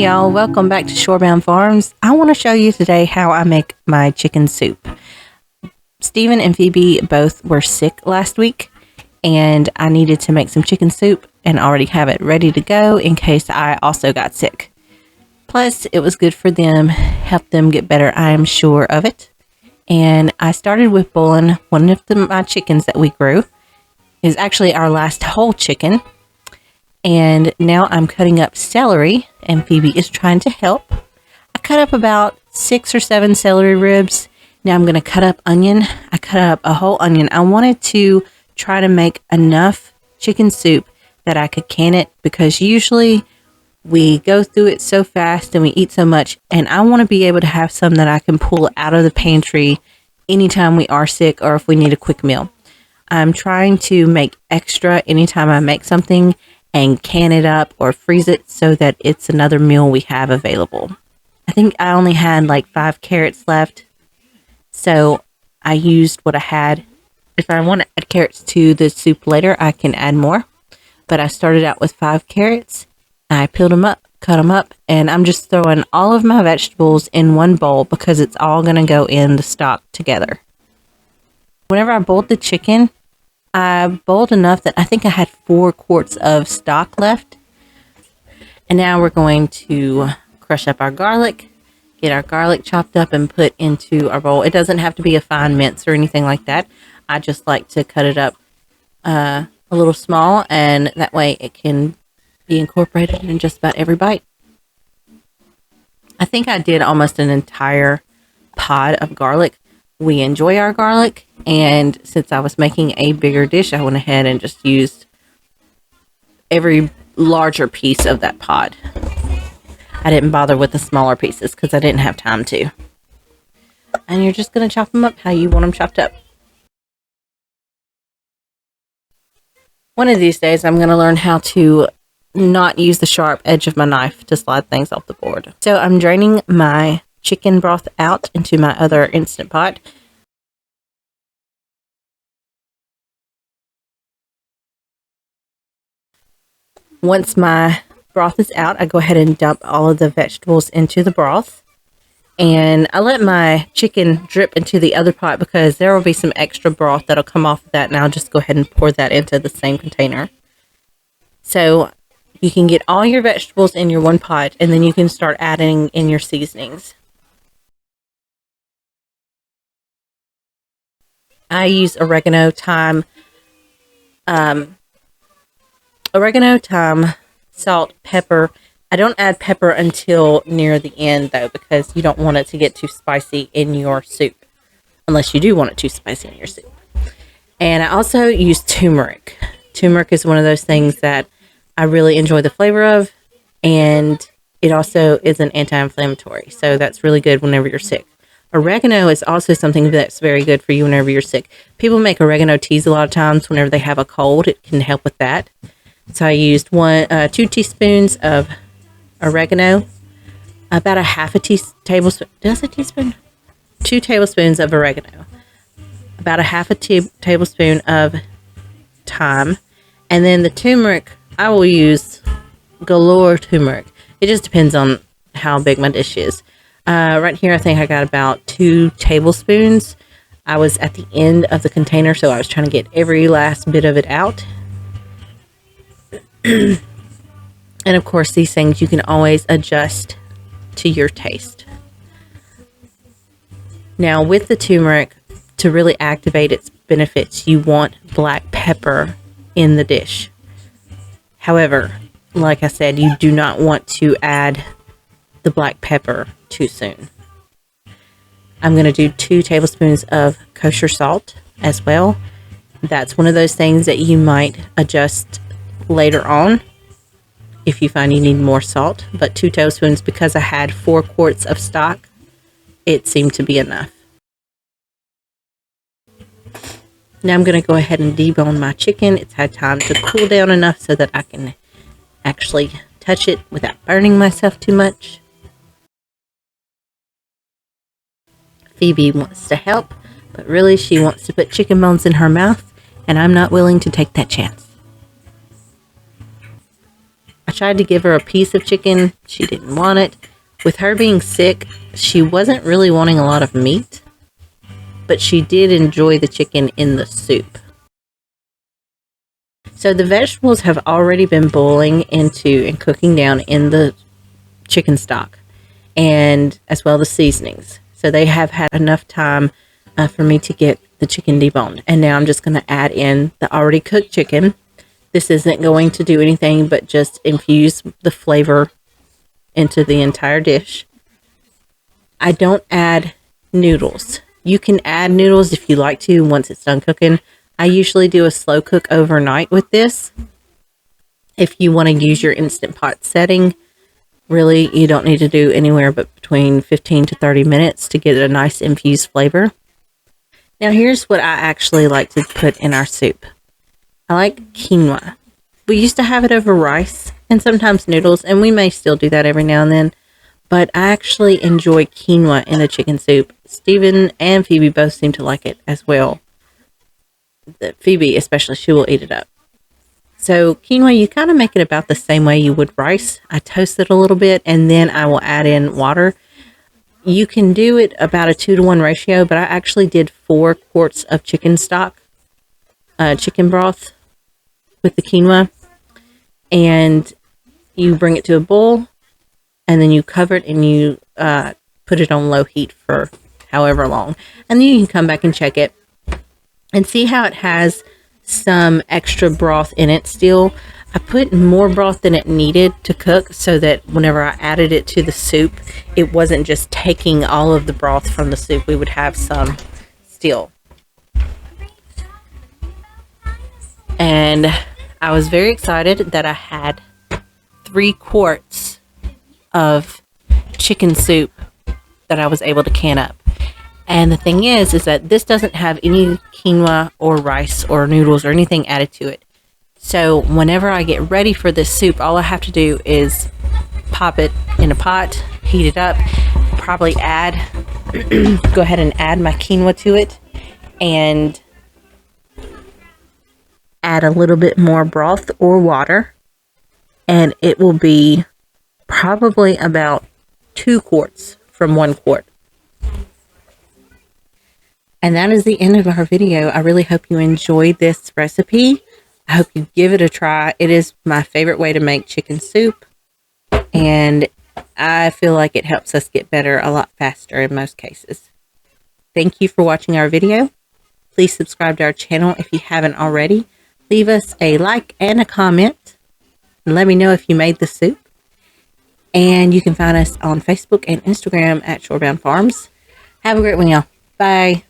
y'all, welcome back to Shorebound Farms. I want to show you today how I make my chicken soup. Stephen and Phoebe both were sick last week and I needed to make some chicken soup and already have it ready to go in case I also got sick. Plus, it was good for them, helped them get better, I am sure of it. And I started with boiling one of my chickens that we grew. It was actually our last whole chicken. And now I'm cutting up celery, and Phoebe is trying to help. I cut up about 6 or 7 celery ribs. Now I'm going to cut up onion. I cut up a whole onion. I wanted to try to make enough chicken soup that I could can it, because usually we go through it so fast and we eat so much, and I want to be able to have some that I can pull out of the pantry anytime we are sick or if we need a quick meal. I'm trying to make extra anytime I make something and can it up or freeze it so that it's another meal we have available. I think I only had like 5 carrots left, so I used what I had. If I want to add carrots to the soup later, I can add more. But I started out with 5 carrots. I peeled them up, cut them up, and I'm just throwing all of my vegetables in one bowl because it's all going to go in the stock together. Whenever I boiled the chicken, I boiled enough that I think I had 4 quarts of stock left. And now we're going to crush up our garlic, get our garlic chopped up and put into our bowl. It doesn't have to be a fine mince or anything like that. I just like to cut it up a little small, and that way it can be incorporated in just about every bite. I think I did almost an entire pod of garlic. We enjoy our garlic, and since I was making a bigger dish, I went ahead and just used every larger piece of that pod. I didn't bother with the smaller pieces because I didn't have time to. And you're just going to chop them up how you want them chopped up. One of these days, I'm going to learn how to not use the sharp edge of my knife to slide things off the board. So I'm draining my chicken broth out into my other Instant Pot. Once my broth is out, I go ahead and dump all of the vegetables into the broth. And I let my chicken drip into the other pot because there will be some extra broth that'll come off of that, and I'll just go ahead and pour that into the same container. So you can get all your vegetables in your one pot, and then you can start adding in your seasonings. I use oregano, thyme, salt, pepper. I don't add pepper until near the end, though, because you don't want it to get too spicy in your soup, unless you do want it too spicy in your soup. And I also use turmeric. Turmeric is one of those things that I really enjoy the flavor of, and it also is an anti-inflammatory, so that's really good whenever you're sick. Oregano is also something that's very good for you whenever you're sick. People make oregano teas a lot of times whenever they have a cold. It can help with that. So I used 2 teaspoons of oregano, about a half a tablespoon. Did I say teaspoon? 2 tablespoons of oregano, about a half a tablespoon of thyme, and then the turmeric. I will use galore turmeric. It just depends on how big my dish is. Right here, I think I got about 2 tablespoons. I was at the end of the container, so I was trying to get every last bit of it out. And of course, these things you can always adjust to your taste. Now, with the turmeric, to really activate its benefits, you want black pepper in the dish. However, like I said, you do not want to add the black pepper too soon. I'm going to do 2 tablespoons of kosher salt as well. That's one of those things that you might adjust later on if you find you need more salt. But 2 tablespoons, because I had 4 quarts of stock, it seemed to be enough. Now I'm going to go ahead and debone my chicken. It's had time to cool down enough so that I can actually touch it without burning myself too much. Phoebe wants to help, but really she wants to put chicken bones in her mouth, and I'm not willing to take that chance. tried to give her a piece of chicken. She didn't want it. With her being sick, she wasn't really wanting a lot of meat, but she did enjoy the chicken in the soup. So the vegetables have already been boiling into and cooking down in the chicken stock, and as well the seasonings. So they have had enough time for me to get the chicken deboned. And now I'm just going to add in the already cooked chicken. This isn't going to do anything but just infuse the flavor into the entire dish. I don't add noodles. You can add noodles if you like to once it's done cooking. I usually do a slow cook overnight with this. If you want to use your Instant Pot setting, really you don't need to do anywhere but between 15 to 30 minutes to get a nice infused flavor. Now here's what I actually like to put in our soup. I like quinoa. We used to have it over rice and sometimes noodles, and we may still do that every now and then, but I actually enjoy quinoa in the chicken soup. Stephen and Phoebe both seem to like it as well. Phoebe especially, she will eat it up. So quinoa, you kind of make it about the same way you would rice. I toast it a little bit, and then I will add in water. You can do it about a 2-to-1 ratio, but I actually did 4 quarts of chicken stock, chicken broth with the quinoa. And you bring it to a boil, and then you cover it, and you put it on low heat for however long. And then you can come back and check it and see how it has some extra broth in it still. I put more broth than it needed to cook so that whenever I added it to the soup, it wasn't just taking all of the broth from the soup. We would have some still. And I was very excited that I had 3 quarts of chicken soup that I was able to can up. And the thing is that this doesn't have any quinoa or rice or noodles or anything added to it. So whenever I get ready for this soup, all I have to do is pop it in a pot, heat it up, probably go ahead and add my quinoa to it, and add a little bit more broth or water, and it will be probably about 2 quarts from 1 quart. And that is the end of our video. I really hope you enjoyed this recipe. I hope you give it a try. It is my favorite way to make chicken soup, and I feel like it helps us get better a lot faster in most cases. Thank you for watching our video. Please subscribe to our channel if you haven't already. Leave us a like and a comment, and let me know if you made the soup. And you can find us on Facebook and Instagram at Shorebound Farms. Have a great one, y'all. Bye.